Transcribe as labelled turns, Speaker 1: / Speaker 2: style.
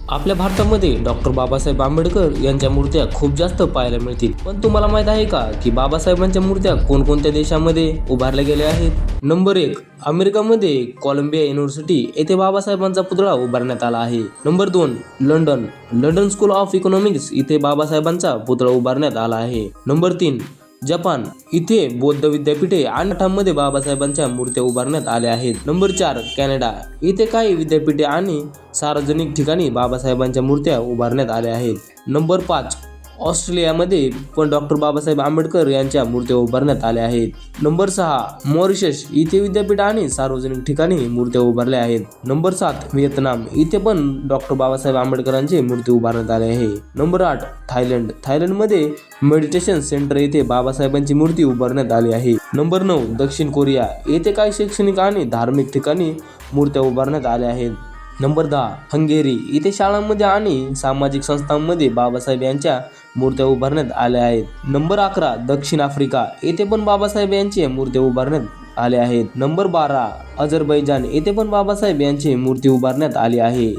Speaker 1: आपल्या भारतामध्ये डॉक्टर बाबासाहेब आंबेडकर यांच्या मूर्त्या खूप जास्त पाहायला मिळतील. पण तुम्हाला माहित आहे का की बाबासाहेबांच्या मूर्त्या कोणकोणत्या देशामध्ये उभारल्या गेल्या आहेत? नंबर 1, अमेरिकामध्ये कोलंबिया युनिव्हर्सिटी येथे बाबासाहेबांचा पुतळा उभारण्यात आला आहे. Number 2, London school of economics इथे बाबासाहेबांचा पुतळा उभारण्यात आला आहे. नंबर 3, जपान इथे बौद्ध विद्यापीठे आणि मठांमध्ये बाबासाहेबांच्या मूर्त्या उभारण्यात आल्या आहेत. नंबर 4, कॅनडा इथे काही विद्यापीठे आणि सार्वजनिक ठिकाणी बाबासाहेबांच्या मूर्त्या उभारण्यात आल्या आहेत. नंबर 5, ऑस्ट्रेलियामध्ये पण डॉक्टर बाबासाहेब आंबेडकर यांच्या मूर्त्या उभारण्यात आल्या आहेत. नंबर 6, मॉरिशस इथे विद्यापीठ आणि सार्वजनिक ठिकाणी मूर्त्या उभारल्या आहेत. नंबर 7, व्हिएतनाम इथे पण डॉक्टर बाबासाहेब आंबेडकरांची मूर्ती उभारण्यात आली आहे. नंबर 8, थायलंडमध्ये मेडिटेशन सेंटर येथे बाबासाहेबांची मूर्ती उभारण्यात आली आहे. नंबर 9, दक्षिण कोरिया येथे काही शैक्षणिक आणि धार्मिक ठिकाणी मूर्त्या उभारण्यात आल्या आहेत. नंबर 10, हंगेरी इथे शाळांमध्ये आणि सामाजिक संस्थांमध्ये बाबासाहेब यांच्या मूर्त्या उभारण्यात आल्या आहेत. नंबर 11, दक्षिण आफ्रिका येथे पण बाबासाहेब यांची मूर्ती उभारण्यात आल्या आहेत. नंबर 12, अझरबैजान येथे पण बाबासाहेब यांची मूर्ती उभारण्यात आली आहे.